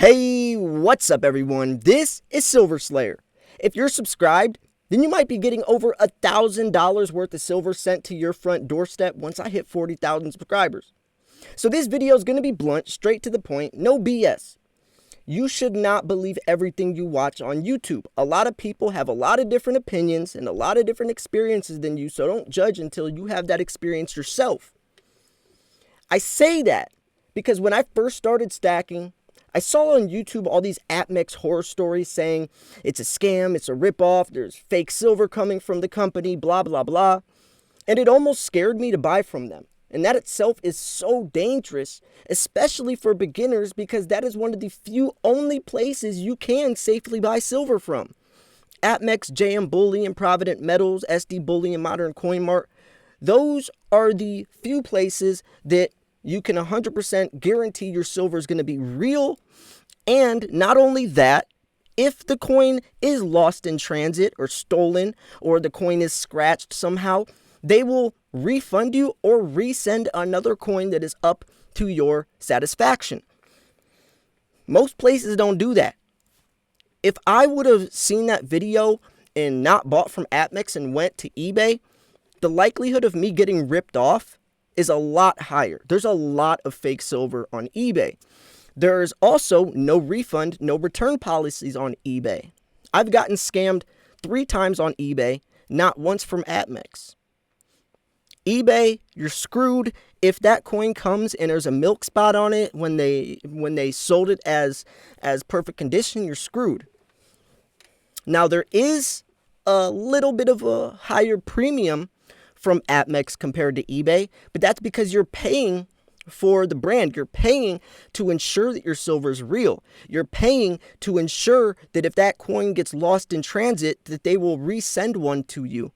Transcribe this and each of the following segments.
Hey, what's up everyone? This is Silver Slayer. If you're subscribed, then you might be getting over $1,000 worth of silver sent to your front doorstep once I hit 40,000 subscribers. So this video is going to be blunt, straight to the point, no BS. You should not believe everything you watch on YouTube. A lot of people have a lot of different opinions and a lot of different experiences than you, so don't judge until you have that experience yourself. I say that because when I first started stacking, I saw on YouTube all these Apmex horror stories saying it's a scam, it's a ripoff, there's fake silver coming from the company, blah, blah, blah. And it almost scared me to buy from them. And that itself is so dangerous, especially for beginners, because that is one of the few only places you can safely buy silver from. Apmex, JM Bullion, Provident Metals, SD Bullion, Modern Coin Mart, those are the few places that you can 100% guarantee your silver is going to be real. And not only that, if the coin is lost in transit or stolen or the coin is scratched somehow, they will refund you or resend another coin that is up to your satisfaction. Most places don't do that. If I would have seen that video and not bought from Apmex and went to eBay, the likelihood of me getting ripped off is a lot higher. There's a lot of fake silver on eBay. There's also no refund, no return policies on eBay. I've gotten scammed 3 times on eBay, not once from Apmex. eBay, you're screwed. If that coin comes and there's a milk spot on it when they sold it as perfect condition, you're screwed. Now there is a little bit of a higher premium from Apmex compared to eBay, but that's because you're paying for the brand. You're paying to ensure that your silver is real. You're paying to ensure that if that coin gets lost in transit, that they will resend one to you.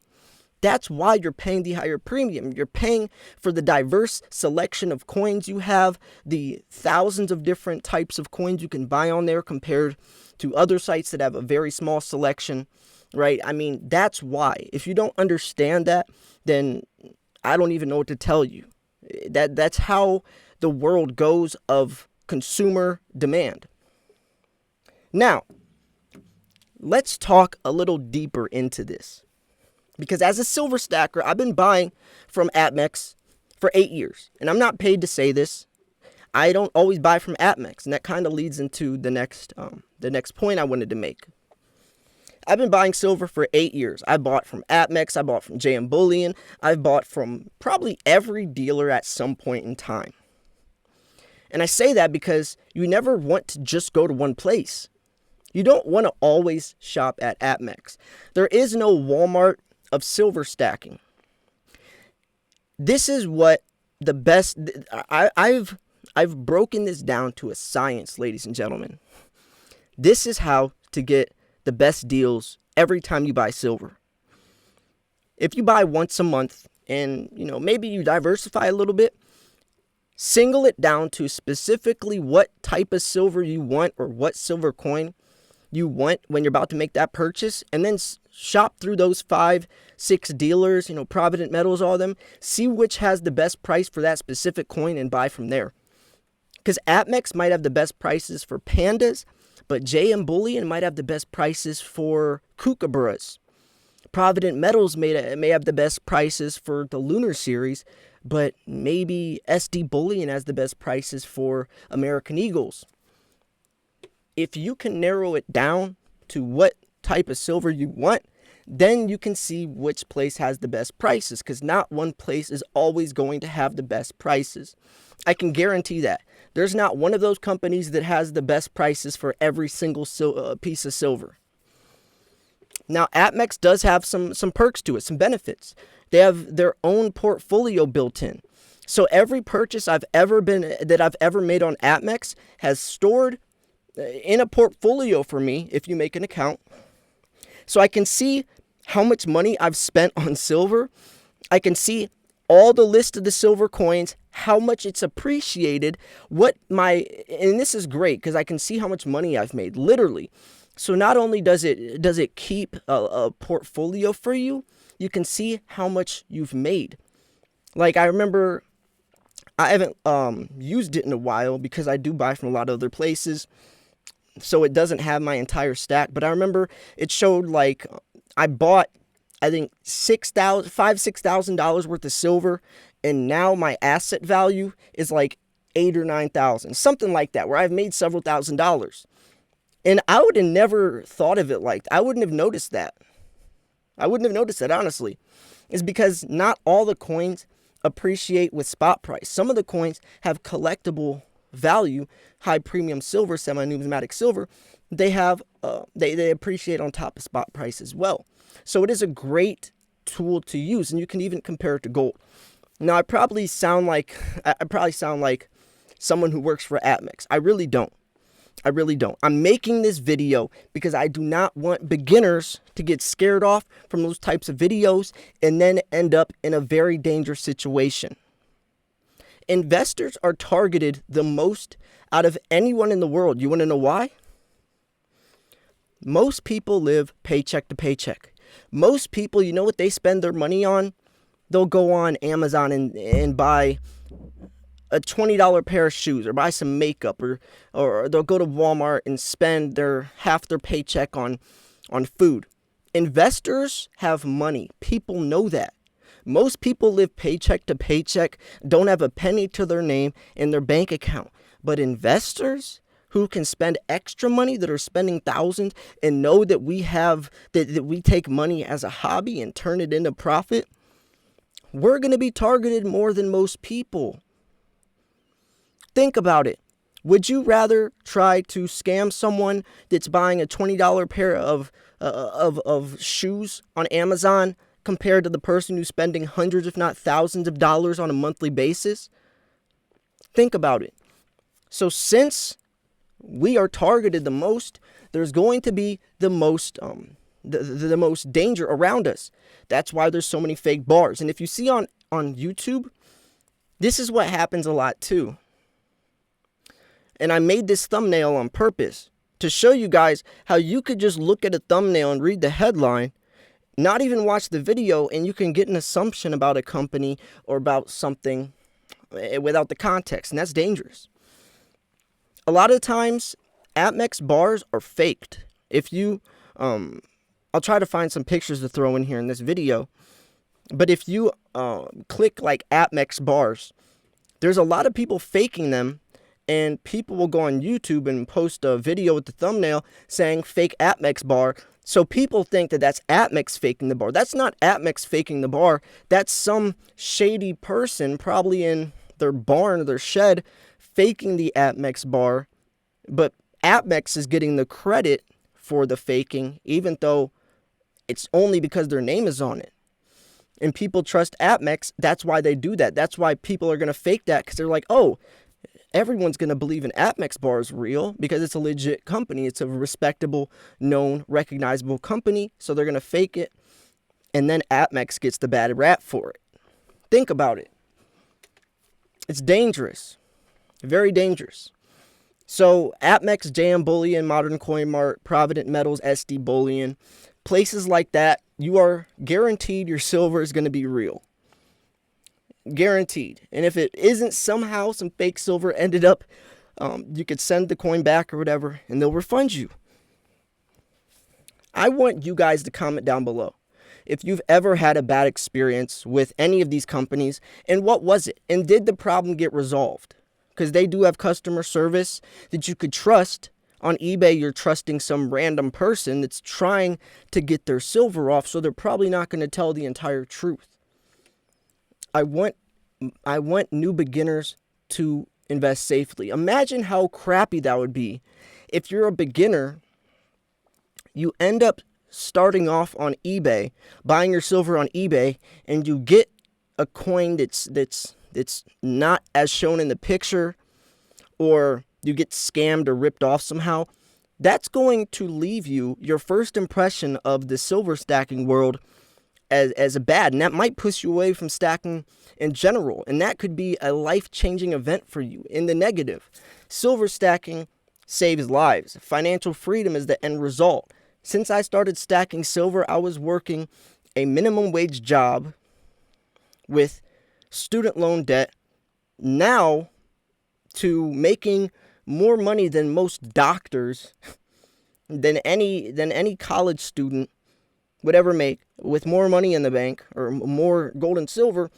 That's why you're paying the higher premium. You're paying for the diverse selection of coins you have, the thousands of different types of coins you can buy on there compared to other sites that have a very small selection, right? I mean, that's why. If you don't understand that, then I don't even know what to tell you. That's how the world goes of consumer demand. Now, let's talk a little deeper into this. Because as a silver stacker, I've been buying from Apmex for 8 years. And I'm not paid to say this. I don't always buy from Apmex. And that kind of leads into the next point I wanted to make. I've been buying silver for 8 years. I bought from Apmex. I bought from JM Bullion. I've bought from probably every dealer at some point in time. And I say that because you never want to just go to one place. You don't want to always shop at Apmex. There is no Walmart of silver stacking. This is what the best... I've broken this down to a science, ladies and gentlemen. This is how to get the best deals every time you buy silver. If you buy once a month and, maybe you diversify a little bit, single it down to specifically what type of silver you want or what silver coin you want when you're about to make that purchase, and then shop through those 5-6 dealers, Provident Metals, all of them, see which has the best price for that specific coin and buy from there. Because Apmex might have the best prices for pandas, but JM Bullion might have the best prices for kookaburras. Provident Metals may have the best prices for the Lunar Series, but maybe SD Bullion has the best prices for American Eagles. If you can narrow it down to what type of silver you want, then you can see which place has the best prices, because not one place is always going to have the best prices. I can guarantee that. There's not one of those companies that has the best prices for every single piece of silver. Now, Apmex does have some perks to it, some benefits. They have their own portfolio built in. So every purchase I've ever made on Apmex has stored in a portfolio for me if you make an account. So I can see how much money I've spent on silver. I can see all the list of the silver coins, how much it's appreciated, and this is great because I can see how much money I've made, literally. So not only does it keep a portfolio for you, you can see how much you've made. Like, I remember, I haven't used it in a while because I do buy from a lot of other places. so it doesn't have my entire stack. But I remember it showed like I bought, I think $6,000 worth of silver, and now my asset value is like 8 or 9,000, something like that, where I've made several $1,000s. And I would have never thought of it like that. I wouldn't have noticed that. Honestly. It's because not all the coins appreciate with spot price. Some of the coins have collectible value, high premium silver, semi-numismatic silver. They have they appreciate on top of spot price as well. So it is a great tool to use, and you can even compare it to gold. Now I probably sound like someone who works for Apmex. I really don't. I'm making this video because I do not want beginners to get scared off from those types of videos and then end up in a very dangerous situation. Investors are targeted the most out of anyone in the world. You want to know why? Most people live paycheck to paycheck. Most people, you know what they spend their money on? They'll go on Amazon and buy a $20 pair of shoes, or buy some makeup, or they'll go to Walmart and spend half their paycheck on food. Investors have money. People know that. Most people live paycheck to paycheck, don't have a penny to their name in their bank account. But investors who can spend extra money, that are spending thousands, and know that we take money as a hobby and turn it into profit, we're going to be targeted more than most people. Think about it. Would you rather try to scam someone that's buying a $20 pair of shoes on Amazon compared to the person who's spending hundreds, if not thousands of dollars on a monthly basis? Think about it. So since we are targeted the most, there's going to be the most the most danger around us. That's why there's so many fake bars. And if you see on YouTube, this is what happens a lot too. And I made this thumbnail on purpose to show you guys how you could just look at a thumbnail and read the headline, not even watch the video, and you can get an assumption about a company or about something without the context. And that's dangerous. A lot of times, Apmex bars are faked. If you, I'll try to find some pictures to throw in here in this video. But if you click like Apmex bars, there's a lot of people faking them. And people will go on YouTube and post a video with the thumbnail saying fake Apmex bar. So people think that that's Apmex faking the bar. That's not Apmex faking the bar. That's some shady person probably in their barn or their shed faking the Apmex bar. But Apmex is getting the credit for the faking, even though it's only because their name is on it. And people trust Apmex. That's why they do that. That's why people are going to fake that, because they're like, oh, everyone's going to believe an Apmex bar is real because it's a legit company. It's a respectable, known, recognizable company. So they're going to fake it. And then Apmex gets the bad rap for it. Think about it. It's dangerous. Very dangerous. So Apmex, JM Bullion, Modern Coin Mart, Provident Metals, SD Bullion, places like that, you are guaranteed your silver is going to be real. Guaranteed. And if it isn't, somehow some fake silver ended up, you could send the coin back or whatever, and they'll refund you. I want you guys to comment down below if you've ever had a bad experience with any of these companies, and what was it? And did the problem get resolved? Because they do have customer service that you could trust. On eBay, you're trusting some random person that's trying to get their silver off, so they're probably not going to tell the entire truth. I want new beginners to invest safely. Imagine how crappy that would be if you're a beginner, you end up starting off on eBay, buying your silver on eBay, and you get a coin that's not as shown in the picture, or you get scammed or ripped off somehow. That's going to leave your first impression of the silver stacking world as a bad, and that might push you away from stacking in general, and that could be a life-changing event for you in the negative. Silver stacking saves lives. Financial freedom is the end result. Since I started stacking silver, I was working a minimum wage job with student loan debt, now to making more money than most doctors, than any college student would ever make, with more money in the bank or more gold and silver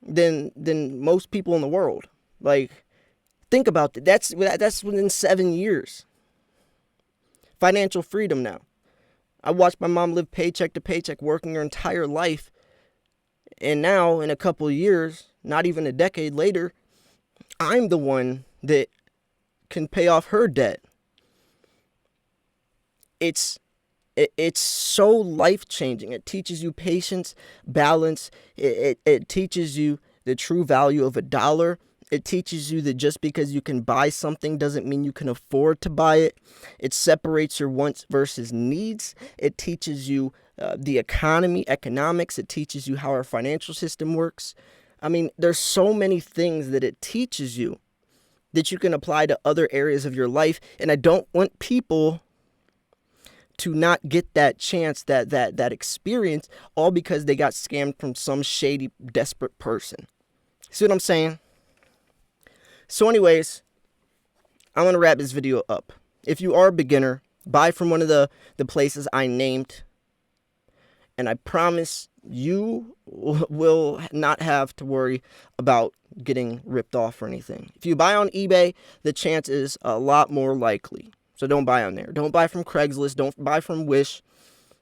than most people in the world. Like, think about that. That's within 7 years. Financial freedom now. I watched my mom live paycheck to paycheck, working her entire life. And now, in a couple of years, not even a decade later, I'm the one that can pay off her debt. It's so life-changing. It teaches you patience, balance. It teaches you the true value of a dollar. It teaches you that just because you can buy something doesn't mean you can afford to buy it. It separates your wants versus needs. It teaches you the economics. It teaches you how our financial system works. I mean, there's so many things that it teaches you that you can apply to other areas of your life. And I don't want people to not get that chance, that experience, all because they got scammed from some shady, desperate person. See what I'm saying? So anyways, I'm going to wrap this video up. If you are a beginner, buy from one of the places I named. And I promise you will not have to worry about getting ripped off or anything. If you buy on eBay, the chance is a lot more likely. So don't buy on there. Don't buy from Craigslist. Don't buy from Wish.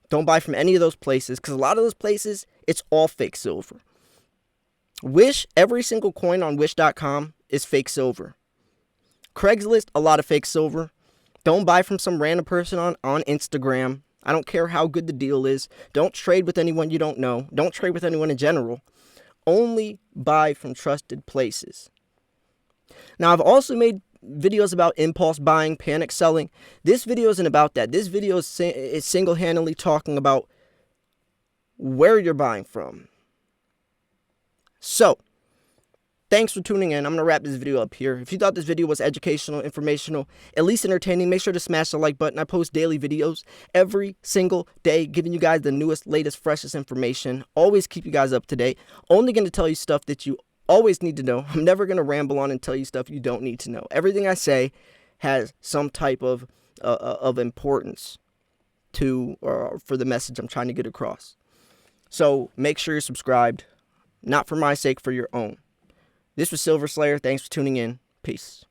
Don't buy from any of those places, because a lot of those places, it's all fake silver. Wish, every single coin on Wish.com is fake silver. Craigslist, a lot of fake silver. Don't buy from some random person on Instagram. I don't care how good the deal is. Don't trade with anyone you don't know. Don't trade with anyone in general. Only buy from trusted places. Now, I've also made videos about impulse buying, panic selling. This video isn't about that. This video is single-handedly talking about where you're buying from. So, thanks for tuning in. I'm going to wrap this video up here. If you thought this video was educational, informational, at least entertaining, make sure to smash the like button. I post daily videos every single day, giving you guys the newest, latest, freshest information. Always keep you guys up to date. Only going to tell you stuff that you always need to know. I'm never going to ramble on and tell you stuff you don't need to know. Everything I say has some type of importance for the message I'm trying to get across. So make sure you're subscribed. Not for my sake, for your own. This was Silver Slayer. Thanks for tuning in. Peace.